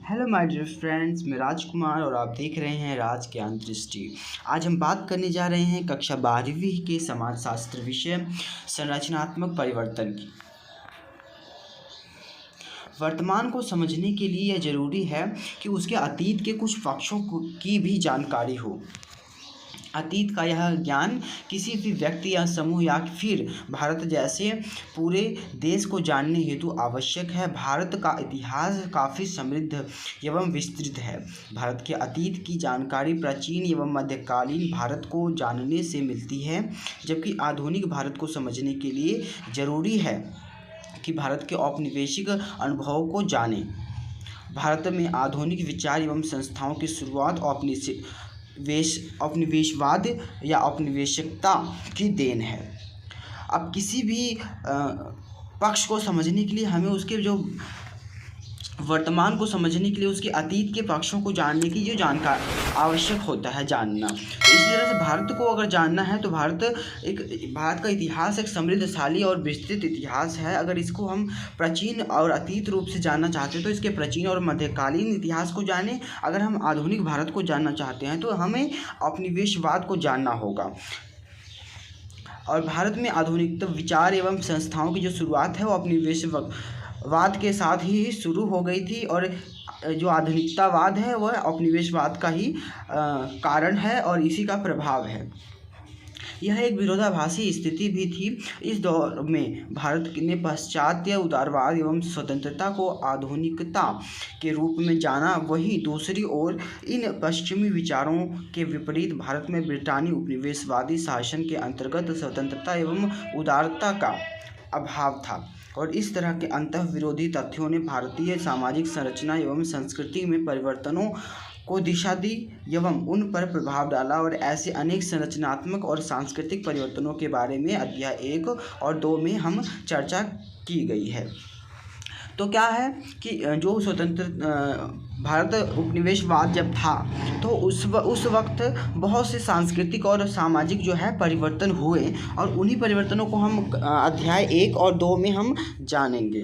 Hello my dear friends, मैं राजकुमार और आप देख रहे हैं राज ज्ञान दृष्टि। आज हम बात करने जा रहे हैं कक्षा 12वीं के समाजशास्त्र विषय संरचनात्मक परिवर्तन की। वर्तमान को समझने के लिए यह जरूरी है कि उसके अतीत के कुछ पक्षों की भी जानकारी हो। अतीत का यह ज्ञान किसी भी व्यक्ति या समूह या फिर भारत जैसे पूरे देश को जानने हेतु आवश्यक है। भारत का इतिहास काफ़ी समृद्ध एवं विस्तृत है। भारत के अतीत की जानकारी प्राचीन एवं मध्यकालीन भारत को जानने से मिलती है, जबकि आधुनिक भारत को समझने के लिए जरूरी है कि भारत के औपनिवेशिक अनुभवों को जानें। भारत में आधुनिक विचार एवं संस्थाओं की शुरुआत औपनिवेशवाद या औपनिवेशिकता की देन है। अब किसी भी पक्ष को समझने के लिए हमें उसके जो वर्तमान को समझने के लिए उसके अतीत के पक्षों को जानने की जो जानकारी आवश्यक होता है जानना। तो इसी तरह से भारत को अगर जानना है तो भारत का इतिहास एक समृद्धशाली और विस्तृत इतिहास है। अगर इसको हम प्राचीन और अतीत रूप से जानना चाहते हैं तो इसके प्राचीन और मध्यकालीन इतिहास को जानें। अगर हम आधुनिक भारत को जानना चाहते हैं तो हमें औपनिवेशवाद को जानना होगा। और भारत में आधुनिक विचार एवं संस्थाओं की जो शुरुआत है वो औपनिवेशवाद के साथ ही शुरू हो गई थी, और जो आधुनिकतावाद है वह औपनिवेशवाद का ही कारण है और इसी का प्रभाव है। यह एक विरोधाभासी स्थिति भी थी। इस दौर में भारत ने पाश्चात्य उदारवाद एवं स्वतंत्रता को आधुनिकता के रूप में जाना। वहीं दूसरी ओर इन पश्चिमी विचारों के विपरीत भारत में ब्रिटानी उपनिवेशवादी शासन के अंतर्गत स्वतंत्रता एवं उदारता का अभाव था, और इस तरह के अंतःविरोधी तथ्यों ने भारतीय सामाजिक संरचना एवं संस्कृति में परिवर्तनों को दिशा दी एवं उन पर प्रभाव डाला। और ऐसे अनेक संरचनात्मक और सांस्कृतिक परिवर्तनों के बारे में अध्याय 1 और 2 में हम चर्चा की गई है। तो क्या है कि जो स्वतंत्र भारत उपनिवेशवाद जब था तो उस वक्त बहुत से सांस्कृतिक और सामाजिक जो है परिवर्तन हुए, और उन्हीं परिवर्तनों को हम अध्याय 1 और 2 में हम जानेंगे।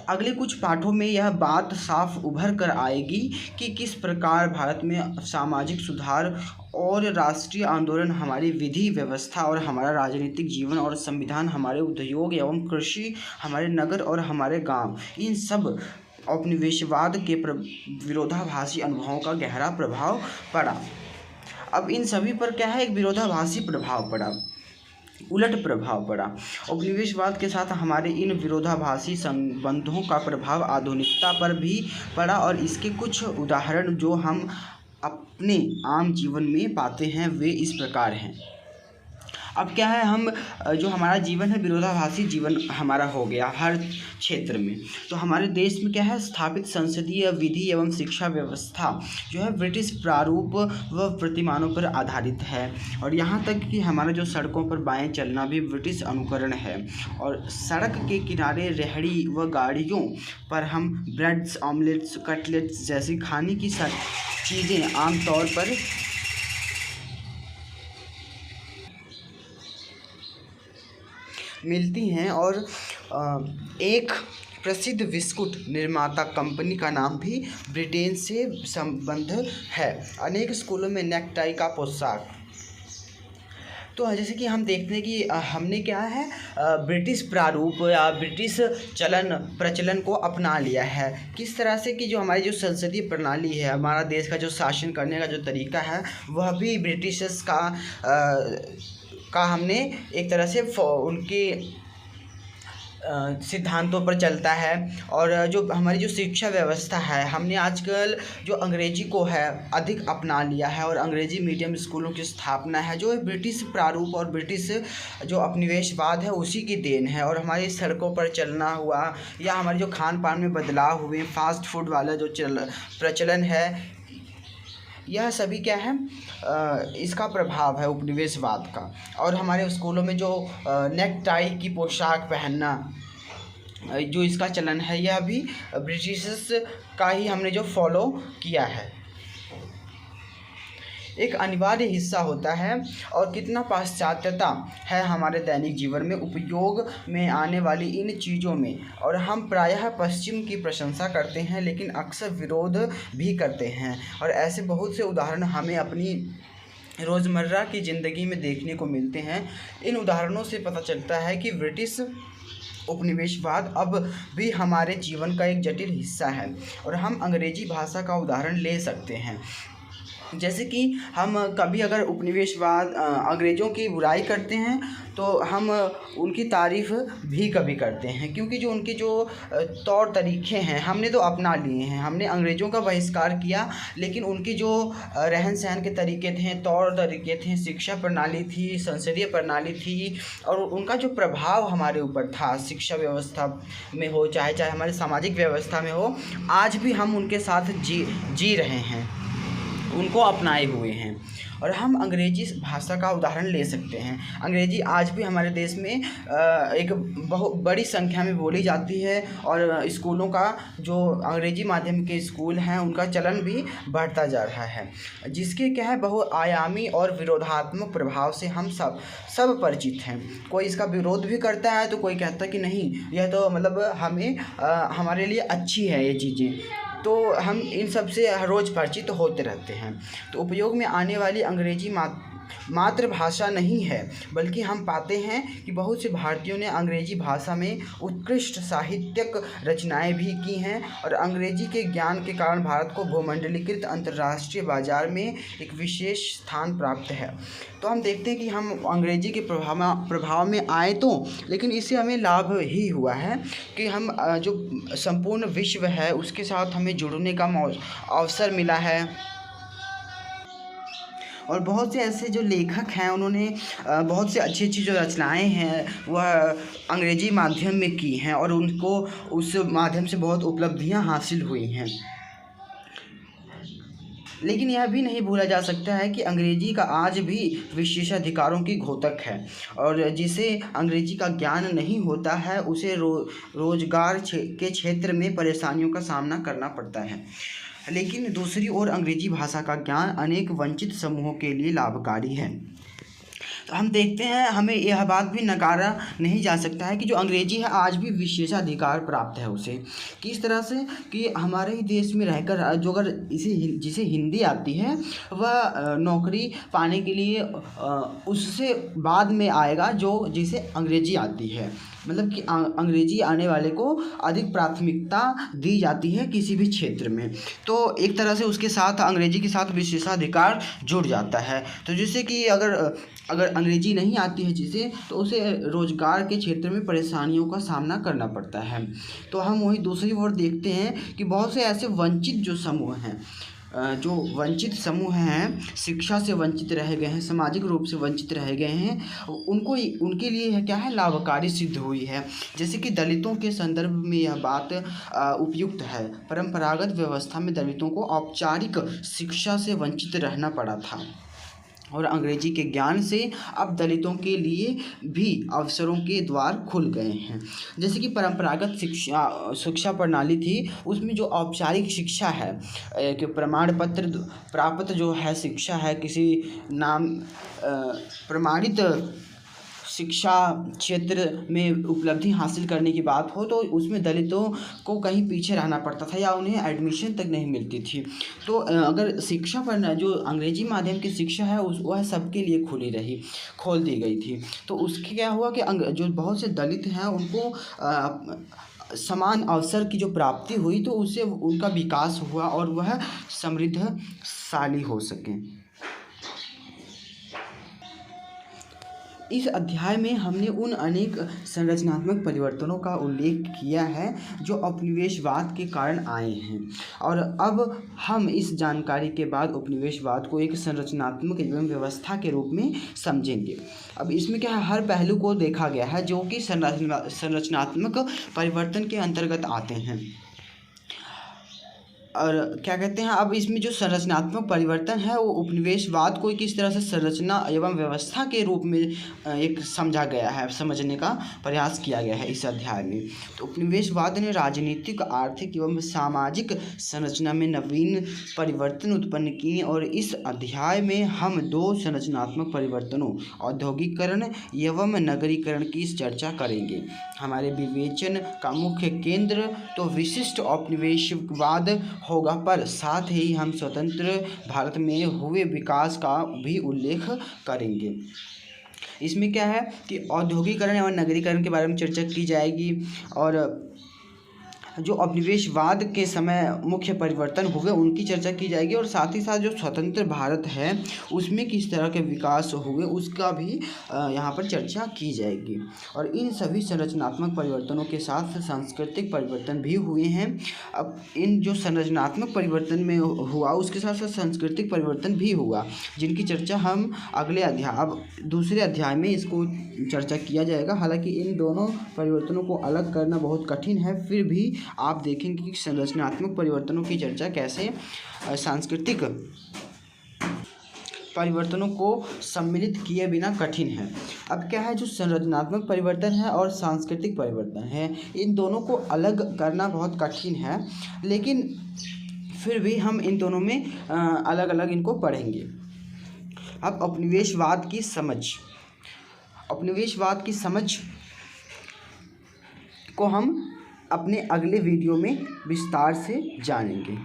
अगले कुछ पाठों में यह बात साफ उभर कर आएगी कि किस प्रकार भारत में सामाजिक सुधार और राष्ट्रीय आंदोलन हमारी विधि व्यवस्था और हमारा राजनीतिक जीवन और संविधान, हमारे उद्योग एवं कृषि, हमारे नगर और हमारे गांव, इन सब औपनिवेशवाद के विरोधाभासी अनुभवों का गहरा प्रभाव पड़ा। अब इन सभी पर क्या है, एक विरोधाभासी प्रभाव पड़ा, उलट प्रभाव पड़ा। उपनिवेशवाद के साथ हमारे इन विरोधाभासी संबंधों का प्रभाव आधुनिकता पर भी पड़ा, और इसके कुछ उदाहरण जो हम अपने आम जीवन में पाते हैं वे इस प्रकार हैं। अब क्या है, हम जो हमारा जीवन है विरोधाभासी जीवन हमारा हो गया हर क्षेत्र में। तो हमारे देश में क्या है, स्थापित संसदीय विधि एवं शिक्षा व्यवस्था जो है ब्रिटिश प्रारूप व प्रतिमानों पर आधारित है, और यहाँ तक कि हमारा जो सड़कों पर बाएं चलना भी ब्रिटिश अनुकरण है। और सड़क के किनारे रेहड़ी व गाड़ियों पर हम ब्रेड्स, ऑमलेट्स, कटलेट्स जैसी खाने की चीज़ें आमतौर पर मिलती हैं। और एक प्रसिद्ध बिस्कुट निर्माता कंपनी का नाम भी ब्रिटेन से संबंध है। अनेक स्कूलों में नेकटाई का पोशाक। तो जैसे कि हम देखते हैं कि हमने क्या है ब्रिटिश प्रारूप या ब्रिटिश प्रचलन को अपना लिया है। किस तरह से कि जो हमारी जो संसदीय प्रणाली है, हमारा देश का जो शासन करने का जो तरीका है वह भी ब्रिटिशर्स का हमने एक तरह से उनके सिद्धांतों पर चलता है। और जो हमारी जो शिक्षा व्यवस्था है, हमने आजकल जो अंग्रेजी को है अधिक अपना लिया है, और अंग्रेजी मीडियम स्कूलों की स्थापना है जो ब्रिटिश प्रारूप और ब्रिटिश जो उपनिवेशवाद है उसी की देन है। और हमारी सड़कों पर चलना हुआ या हमारे जो खान पान में बदलाव हुए, फास्ट फूड वाला जो प्रचलन है, यह सभी क्या है इसका प्रभाव है उपनिवेशवाद का। और हमारे स्कूलों में जो नेकटाई की पोशाक पहनना जो इसका चलन है, यह भी ब्रिटिशर्स का ही हमने जो फॉलो किया है। एक अनिवार्य हिस्सा होता है और कितना पाश्चात्यता है हमारे दैनिक जीवन में उपयोग में आने वाली इन चीज़ों में। और हम प्रायः पश्चिम की प्रशंसा करते हैं लेकिन अक्सर विरोध भी करते हैं। और ऐसे बहुत से उदाहरण हमें अपनी रोज़मर्रा की ज़िंदगी में देखने को मिलते हैं। इन उदाहरणों से पता चलता है कि ब्रिटिश उपनिवेशवाद अब भी हमारे जीवन का एक जटिल हिस्सा है। और हम अंग्रेजी भाषा का उदाहरण ले सकते हैं। जैसे कि हम कभी अगर उपनिवेशवाद अंग्रेज़ों की बुराई करते हैं तो हम उनकी तारीफ़ भी कभी करते हैं, क्योंकि जो उनके जो तौर तरीक़े हैं हमने तो अपना लिए हैं। हमने अंग्रेज़ों का बहिष्कार किया लेकिन उनकी जो रहन सहन के तरीक़े थे, तौर तरीक़े थे, शिक्षा प्रणाली थी, संसदीय प्रणाली थी और उनका जो प्रभाव हमारे ऊपर था, शिक्षा व्यवस्था में हो चाहे हमारे सामाजिक व्यवस्था में हो, आज भी हम उनके साथ जी रहे हैं, उनको अपनाए हुए हैं। और हम अंग्रेजी भाषा का उदाहरण ले सकते हैं। अंग्रेजी आज भी हमारे देश में एक बहुत बड़ी संख्या में बोली जाती है और स्कूलों का जो अंग्रेजी माध्यम के स्कूल हैं उनका चलन भी बढ़ता जा रहा है, जिसके क्या है बहुआयामी और विरोधात्मक प्रभाव से हम सब परिचित हैं। कोई इसका विरोध भी करता है तो कोई कहता है कि नहीं, यह तो मतलब हमारे लिए अच्छी है ये चीज़ें। तो हम इन सब से रोज़ परिचित होते रहते हैं। तो उपयोग में आने वाली अंग्रेजी मातृभाषा नहीं है, बल्कि हम पाते हैं कि बहुत से भारतीयों ने अंग्रेजी भाषा में उत्कृष्ट साहित्यिक रचनाएं भी की हैं। और अंग्रेजी के ज्ञान के कारण भारत को भूमंडलीकृत अंतर्राष्ट्रीय बाजार में एक विशेष स्थान प्राप्त है। तो हम देखते हैं कि हम अंग्रेजी के प्रभाव में आए तो, लेकिन इससे हमें लाभ ही हुआ है कि हम जो संपूर्ण विश्व है उसके साथ हमें जुड़ने का अवसर मिला है। और बहुत से ऐसे जो लेखक हैं उन्होंने बहुत से अच्छी जो रचनाएं हैं वह अंग्रेजी माध्यम में की हैं और उनको उस माध्यम से बहुत उपलब्धियां हासिल हुई हैं। लेकिन यह भी नहीं भूला जा सकता है कि अंग्रेजी का आज भी विशेषाधिकारों की घोतक है और जिसे अंग्रेजी का ज्ञान नहीं होता है उसे रोजगार के क्षेत्र में परेशानियों का सामना करना पड़ता है। लेकिन दूसरी ओर अंग्रेजी भाषा का ज्ञान अनेक वंचित समूहों के लिए लाभकारी है। तो हम देखते हैं, हमें यह बात भी नकारा नहीं जा सकता है कि जो अंग्रेजी है आज भी विशेषाधिकार प्राप्त है उसे। किस तरह से कि हमारे ही देश में रहकर जो अगर जिसे हिंदी आती है वह नौकरी पाने के लिए उससे बाद में आएगा जिसे अंग्रेजी आती है। मतलब कि अंग्रेजी आने वाले को अधिक प्राथमिकता दी जाती है किसी भी क्षेत्र में। तो एक तरह से उसके साथ अंग्रेजी के साथ विशेषाधिकार जुड़ जाता है। तो जिससे कि अगर अंग्रेजी नहीं आती है जिसे, तो उसे रोज़गार के क्षेत्र में परेशानियों का सामना करना पड़ता है। तो हम वही दूसरी ओर देखते हैं कि बहुत से ऐसे वंचित जो समूह हैं, जो वंचित समूह हैं, शिक्षा से वंचित रह गए हैं, सामाजिक रूप से वंचित रह गए हैं, उनके लिए क्या है लाभकारी सिद्ध हुई है। जैसे कि दलितों के संदर्भ में यह बात उपयुक्त है। परंपरागत व्यवस्था में दलितों को औपचारिक शिक्षा से वंचित रहना पड़ा था और अंग्रेजी के ज्ञान से अब दलितों के लिए भी अवसरों के द्वार खुल गए हैं। जैसे कि परंपरागत शिक्षा प्रणाली थी, उसमें जो औपचारिक शिक्षा है कि प्रमाण पत्र प्राप्त जो है शिक्षा है, किसी नाम प्रमाणित शिक्षा क्षेत्र में उपलब्धि हासिल करने की बात हो तो उसमें दलितों को कहीं पीछे रहना पड़ता था या उन्हें एडमिशन तक नहीं मिलती थी। तो अगर शिक्षा पर जो अंग्रेजी माध्यम की शिक्षा है वह सबके लिए खोल दी गई थी। तो उसके क्या हुआ कि जो बहुत से दलित हैं उनको समान अवसर की जो प्राप्ति हुई तो उससे उनका विकास हुआ और वह समृद्धशाली हो सकें। इस अध्याय में हमने उन अनेक संरचनात्मक परिवर्तनों का उल्लेख किया है जो उपनिवेशवाद के कारण आए हैं और अब हम इस जानकारी के बाद उपनिवेशवाद को एक संरचनात्मक एवं व्यवस्था के रूप में समझेंगे। अब इसमें क्या है, हर पहलू को देखा गया है जो कि संरचनात्मक परिवर्तन के अंतर्गत आते हैं। और क्या कहते हैं, अब इसमें जो संरचनात्मक परिवर्तन है वो उपनिवेशवाद को किस तरह से संरचना एवं व्यवस्था के रूप में एक समझा गया है, समझने का प्रयास किया गया है इस अध्याय में। तो उपनिवेशवाद ने राजनीतिक, आर्थिक एवं सामाजिक संरचना में नवीन परिवर्तन उत्पन्न किए और इस अध्याय में हम 2 संरचनात्मक परिवर्तनों, औद्योगिकरण एवं नगरीकरण की चर्चा करेंगे। हमारे विवेचन का मुख्य केंद्र तो विशिष्ट औपनिवेशवाद होगा, पर साथ ही हम स्वतंत्र भारत में हुए विकास का भी उल्लेख करेंगे। इसमें क्या है कि औद्योगिकरण एवं नगरीकरण के बारे में चर्चा की जाएगी और जो उपनिवेशवाद के समय मुख्य परिवर्तन हुए उनकी चर्चा की जाएगी और साथ ही साथ जो स्वतंत्र भारत है उसमें किस तरह के विकास हुए उसका भी यहाँ पर चर्चा की जाएगी। और इन सभी संरचनात्मक परिवर्तनों के साथ सांस्कृतिक परिवर्तन भी हुए हैं। अब इन जो संरचनात्मक परिवर्तन में हुआ उसके साथ साथ सांस्कृतिक परिवर्तन भी हुआ, जिनकी चर्चा हम अगले अध्याय, अब दूसरे अध्याय में इसको चर्चा किया जाएगा। हालांकि इन दोनों परिवर्तनों को अलग करना बहुत कठिन है, फिर भी आप देखेंगे कि संरचनात्मक परिवर्तनों की चर्चा कैसे सांस्कृतिक परिवर्तनों को सम्मिलित किए बिना कठिन है। अब क्या है, जो संरचनात्मक परिवर्तन है और सांस्कृतिक परिवर्तन है, इन दोनों को अलग करना बहुत कठिन है, लेकिन फिर भी हम इन दोनों में अलग अलग इनको पढ़ेंगे। अब उपनिवेशवाद की समझ को हम अपने अगले वीडियो में विस्तार से जानेंगे।